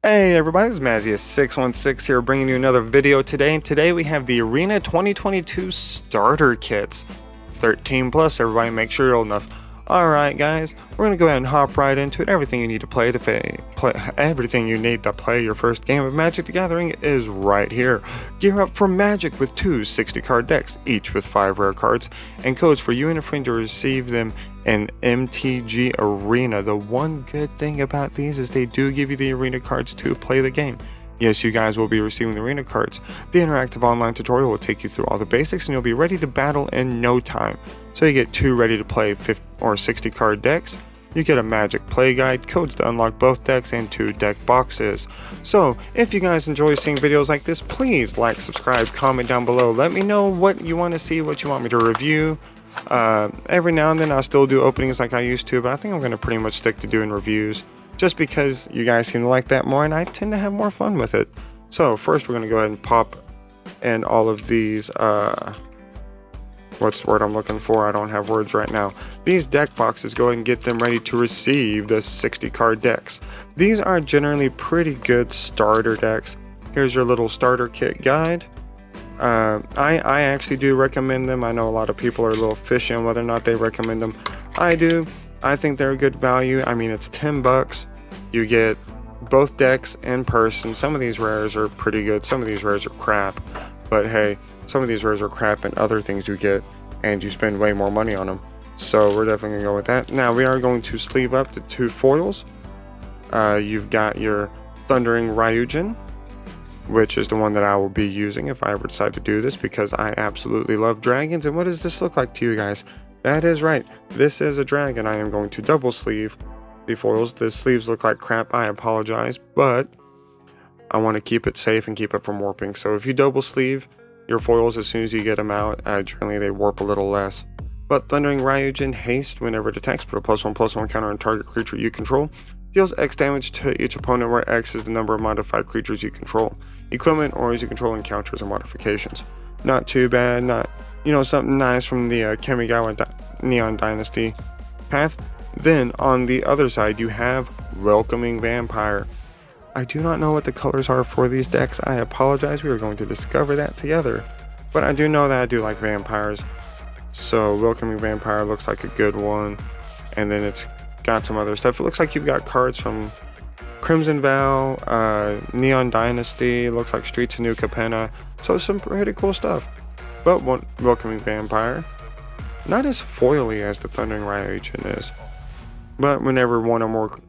Hey everybody, this is Mazzius616 here bringing you another video today, and today we have the Arena 2022 starter kits. 13 plus, everybody make sure you're old enough. Alright guys, we're going to go ahead and hop right into it. Everything you need to play your first game of Magic the Gathering is right here. Gear up for Magic with two 60-card decks, each with 5 rare cards, and codes for you and a friend to receive them in MTG Arena. The one good thing about these is they do give you the Arena cards to play the game. Yes, you guys will be receiving the Arena cards. The interactive online tutorial will take you through all the basics and you'll be ready to battle in no time. So you get 2 ready to play 50 or 60 card decks. You get a Magic play guide, codes to unlock both decks, and 2 deck boxes. So if you guys enjoy seeing videos like this, please like, subscribe, comment down below. Let me know what you want to see, what you want me to review. Every now and then I'll still do openings like I used to, but I think I'm going to pretty much stick to doing reviews just because you guys seem to like that more and I tend to have more fun with it. So first we're going to go ahead and pop in all of these what's the word I'm looking for? I don't have words right now. These deck boxes, go ahead and get them ready to receive the 60 card decks. These are generally pretty good starter decks. Here's your little starter kit guide. I actually do recommend them. I know a lot of people are a little fishy on whether or not they recommend them. I do. I think they're a good value. I mean, it's 10 bucks. You get both decks in person. Some of these rares are pretty good. Some of these rares are crap. But hey, some of these rares are crap and other things you get, and you spend way more money on them. So we're definitely going to go with that. Now we are going to sleeve up the 2 foils. You've got your Thundering Ryujin, which is the one that I will be using if I ever decide to do this, because I absolutely love dragons. And what does this look like to you guys? That is right, this is a dragon. I am going to double sleeve the foils. The sleeves look like crap, I apologize, but I want to keep it safe and keep it from warping. So if you double sleeve your foils as soon as you get them out, generally they warp a little less. But Thundering Ryujin haste whenever it attacks, put a +1/+1 counter on target creature you control. Deals X damage to each opponent, where X is the number of modified creatures you control. Equipment or as you control encounters and modifications. Not too bad, not, something nice from the Kamigawa Neon Dynasty path. Then on the other side you have Welcoming Vampire. I do not know what the colors are for these decks. I apologize, we are going to discover that together. But I do know that I do like vampires. So Welcoming Vampire looks like a good one. And then it's got some other stuff. It looks like you've got cards from Crimson Vow, Neon Dynasty, looks like Streets of New Capenna. So some pretty cool stuff. But Welcoming Vampire, not as foily as the Thundering Ryujin is. But whenever one or more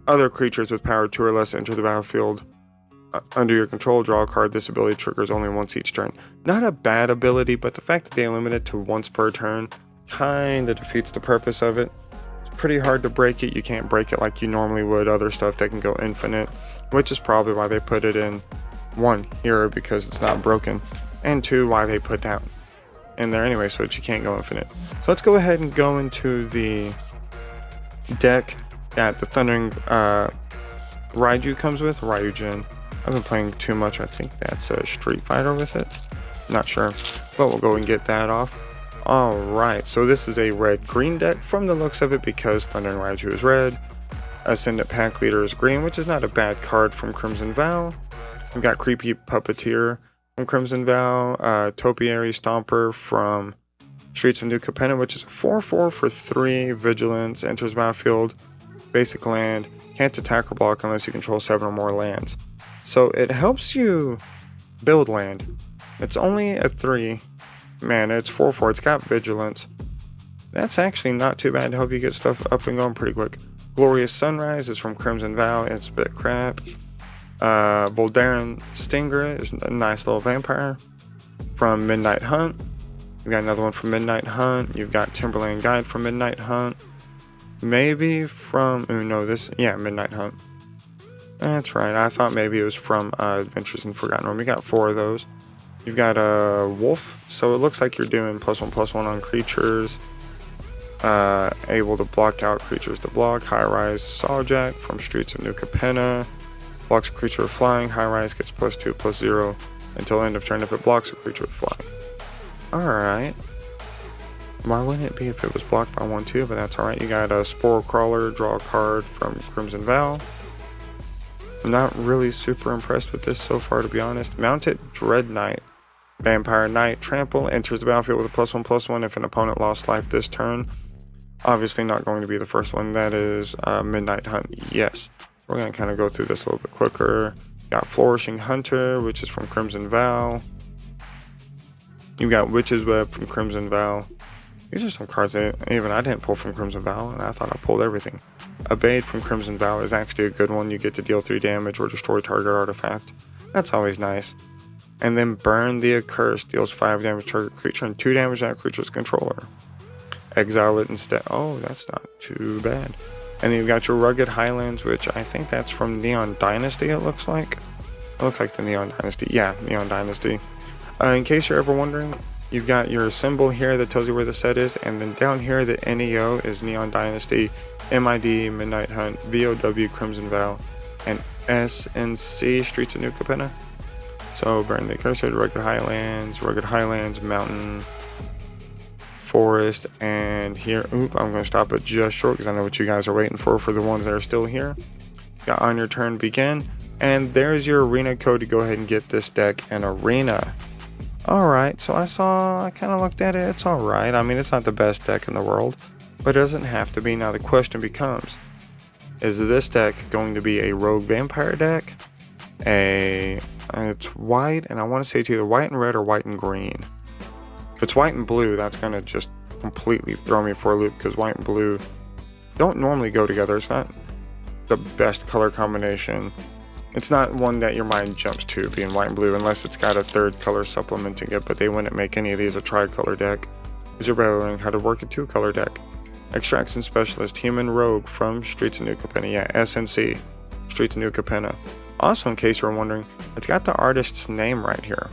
other creatures with power 2 or less enter the battlefield under your control, draw a card. This ability triggers only once each turn. Not a bad ability, but the fact that they limit it to once per turn kind of defeats the purpose of it. It's pretty hard to break it. You can't break it like you normally would other stuff that can go infinite, which is probably why they put it in 1 here, because it's not broken, and 2, why they put that in there anyway, so that you can't go infinite. So let's go ahead and go into the deck that the Thundering Raiju comes with. Ryujin. I've been playing too much. I think that's a Street Fighter with it. Not sure, but we'll go and get that off. Alright, so this is a red-green deck from the looks of it, because Thundering Raiju is red. Ascendant Pack Leader is green, which is not a bad card from Crimson Vow. We've got Creepy Puppeteer from Crimson Vow. Topiary Stomper from Streets of New Capenna, which is a 4/4 for 3 vigilance, enters battlefield, basic land, can't attack or block unless you control 7 or more lands. So it helps you build land. It's only a 3 mana, it's 4/4, it's got vigilance. That's actually not too bad to help you get stuff up and going pretty quick. Glorious Sunrise is from Crimson Vow, it's a bit crap. Voldaren Stinger is a nice little vampire from Midnight Hunt. You've got another one from Midnight Hunt. You've got Timberland Guide from Midnight Hunt. Maybe from, Midnight Hunt. That's right, I thought maybe it was from Adventures in Forgotten Realm. You got 4 of those. You've got a Wolf, so it looks like you're doing +1/+1 on creatures. Able to block out creatures to block. High Rise Sawjack from Streets of New Capenna. Blocks a creature with flying. High Rise gets +2/+0 until end of turn if it blocks a creature with flying. Alright. Why wouldn't it be if it was blocked by 1/2, but that's alright. You got a Spore Crawler, draw a card from Crimson Vow. I'm not really super impressed with this so far, to be honest. Mounted Dread Knight. Vampire Knight. Trample. Enters the battlefield with a +1/+1 if an opponent lost life this turn. Obviously not going to be the first one. That is Midnight Hunt. Yes. We're going to kind of go through this a little bit quicker. Got Flourishing Hunter, which is from Crimson Vow. You got Witch's Web from Crimson Vow. These are some cards that even I didn't pull from Crimson Vow, and I thought I pulled everything. Obeyed from Crimson Vow is actually a good one. You get to deal 3 damage or destroy target artifact. That's always nice. And then Burn the Accursed deals 5 damage to target creature and 2 damage to that creature's controller. Exile it instead. Oh, that's not too bad. And then you've got your Rugged Highlands, which I think that's from Neon Dynasty, it looks like. It looks like the Neon Dynasty. Yeah, Neon Dynasty. In case you're ever wondering, you've got your symbol here that tells you where the set is, and then down here the NEO is Neon Dynasty, MID, Midnight Hunt, VOW, Crimson Vow, and SNC, Streets of New Capenna. So Burn the Accursed, Rugged Highlands, Mountain, Forest, and here, I'm going to stop it just short because I know what you guys are waiting for the ones that are still here. Got On Your Turn Begin, and there's your arena code to go ahead and get this deck in Arena. Alright, so I kind of looked at it, it's alright. I mean, it's not the best deck in the world, but it doesn't have to be. Now the question becomes, is this deck going to be a Rogue Vampire deck? It's white, and I want to say it's either white and red or white and green. If it's white and blue, that's going to just completely throw me for a loop because white and blue don't normally go together. It's not the best color combination. It's not one that your mind jumps to, being white and blue, unless it's got a third color supplementing it, but they wouldn't make any of these a tricolor deck because you're learning how to work a 2-color deck. Extraction Specialist, Human Rogue from Streets of New Capenna. Yeah, SNC, Streets of New Capenna. Also, in case you're wondering, it's got the artist's name right here,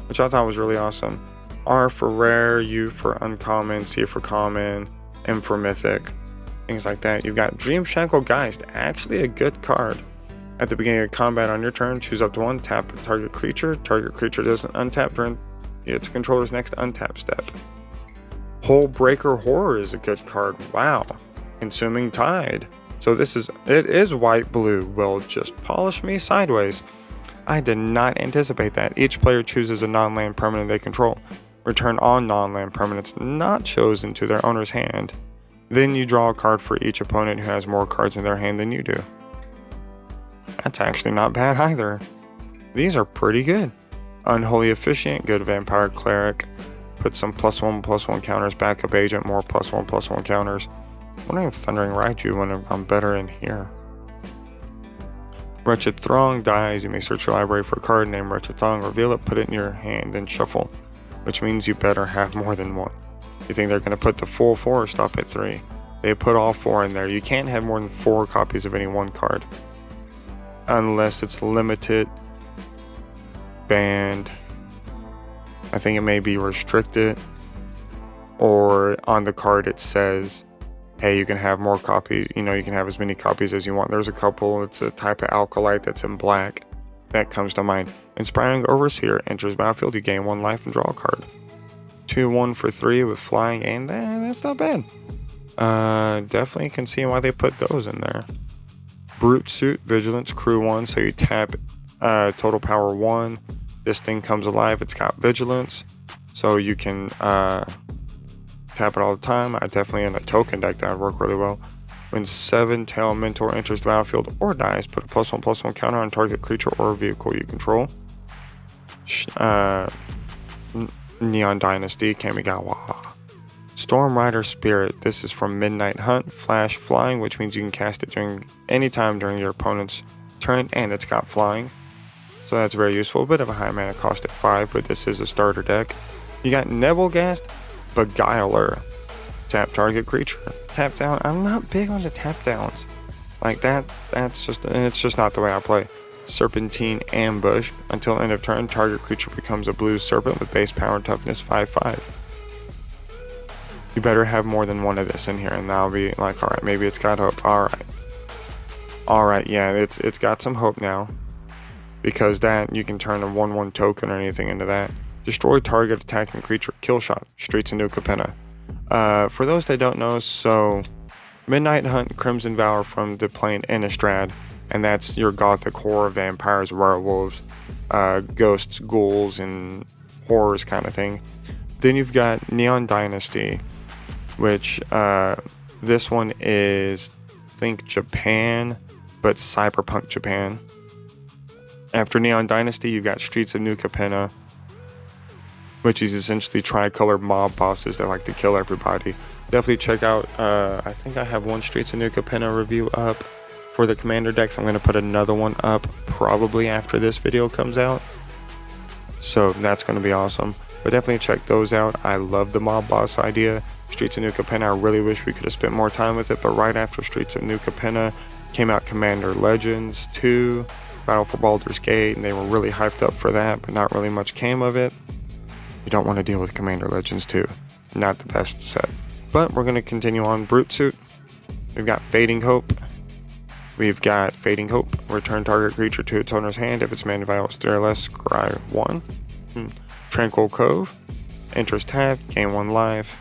which I thought was really awesome. R for rare, U for uncommon, C for common, M for mythic, things like that. You've got Dream Shackle Geist, actually a good card. At the beginning of combat on your turn, choose up to 1, tap target creature. Target creature doesn't untap during its controller's next untap step. Hole Breaker Horror is a good card. Wow. Consuming Tide. So it is white blue. Well, just polish me sideways. I did not anticipate that. Each player chooses a non-land permanent they control. Return all non-land permanents not chosen to their owner's hand. Then you draw a card for each opponent who has more cards in their hand than you do. That's actually not bad either. These are pretty good. Unholy Officiant, good Vampire Cleric. Put some +1/+1 counters, backup agent, more +1/+1 counters. I'm wondering if Thundering Raiju when I'm better in here. Wretched Throng dies. You may search your library for a card named Wretched Throng, reveal it, put it in your hand, then shuffle. Which means you better have more than one. You think they're going to put the full 4 or stop at 3? They put all 4 in there. You can't have more than 4 copies of any one card. Unless it's limited, banned. I think it may be restricted. Or on the card it says, hey, you can have more copies. You can have as many copies as you want. There's a couple. It's a type of Alkalite that's in black. That comes to mind. Inspiring Overseer enters battlefield. You gain 1 life and draw a card. 2/1 for 3 with flying, and that's not bad. Definitely can see why they put those in there. Brute Suit, Vigilance, Crew 1. So you tap total power 1. This thing comes alive. It's got Vigilance. So you can tap it all the time. I definitely in a token deck that would work really well. When 7-Tail Mentor enters the battlefield or dies, put a +1/+1 counter on target creature or vehicle you control. Neon Dynasty, Kamigawa. Storm Rider Spirit. This is from Midnight Hunt. Flash Flying, which means you can cast it during any time during your opponent's turn, and it's got flying. So that's very useful. A bit of a high mana cost at 5, but this is a starter deck. You got Nebelgast, Beguiler. Tap target creature. Tap down. I'm not big on the tap downs. Like it's just not the way I play. Serpentine Ambush. Until end of turn, target creature becomes a blue serpent with base power and toughness 5/5. You better have more than one of this in here, and that'll be like, alright, maybe it's got hope. Alright, yeah, it's got some hope now. Because that, you can turn a 1/1 token or anything into that. Destroy target attacking creature. Kill shot. Streets of New Capenna. For those that don't know, so Midnight Hunt, Crimson Vow from the plane Innistrad. and that's your gothic horror, vampires, werewolves, ghosts, ghouls, and horrors kind of thing. Then you've got Neon Dynasty, which this one is, think Japan, but cyberpunk Japan. After Neon Dynasty, you've got Streets of New Capenna, which is essentially tricolor mob bosses that like to kill everybody. Definitely check out, I think I have one Streets of New Capenna review up for the commander decks. I'm going to put another one up probably after this video comes out. So that's going to be awesome. But definitely check those out. I love the mob boss idea. Streets of New Capenna, I really wish we could have spent more time with it, but right after Streets of New Capenna came out Commander Legends 2, Battle for Baldur's Gate, and they were really hyped up for that, but not really much came of it. You don't want to deal with Commander Legends 2. Not the best set. But we're going to continue on Brute Suit. We've got Fading Hope. We've got Fading Hope. Return target creature to its owner's hand. If it's mana value or less, scry 1. Tranquil Cove. Enters tapped. Gain 1 life.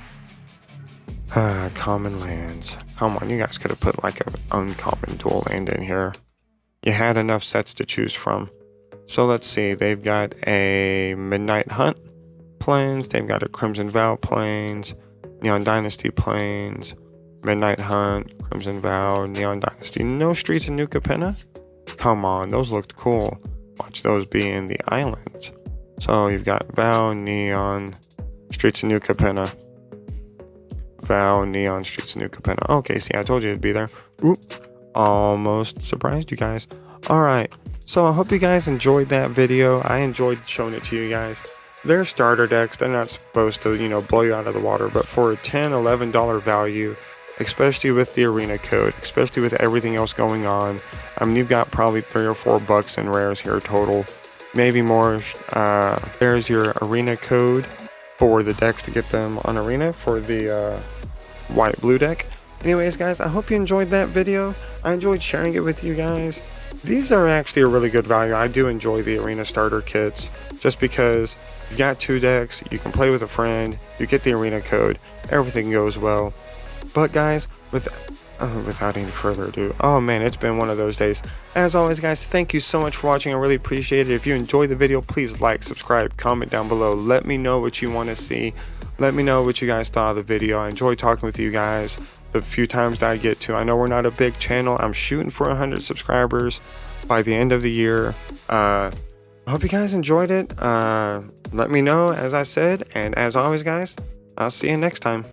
Common lands. Come on, you guys could have put like an uncommon dual land in here. You had enough sets to choose from. So let's see. They've got a Midnight Hunt Plains. They've got a Crimson Vow Plains. Neon Dynasty Plains. Midnight Hunt. Crimson Vow. Neon Dynasty. No Streets in New Capenna? Come on, those looked cool. Watch those be in the islands. So you've got Vow, Neon, Streets of New Capenna. Vow, Neon, Streets of New Capenna. Okay, see, I told you it'd be there. Oop, almost surprised you guys. Alright, so I hope you guys enjoyed that video. I enjoyed showing it to you guys. They're starter decks. They're not supposed to, you know, blow you out of the water, but for a $10, $11 value, especially with the arena code, especially with everything else going on, I mean, you've got probably $3 or $4 in rares here total, maybe more. There's your arena code for the decks to get them on arena for the white-blue deck. Anyways, guys, I hope you enjoyed that video. I enjoyed sharing it with you guys. These are actually a really good value. I do enjoy the arena starter kits just because you got 2 decks, you can play with a friend, you get the arena code, everything goes well. But guys, without any further ado, oh man, it's been one of those days. As always, guys, thank you so much for watching. I really appreciate it. If you enjoyed the video, please like, subscribe, comment down below. Let me know what you want to see. Let me know what you guys thought of the video. I enjoy talking with you guys the few times that I get to. I know we're not a big channel. I'm shooting for 100 subscribers by the end of the year. I hope you guys enjoyed it. Let me know, as I said, and as always, guys, I'll see you next time.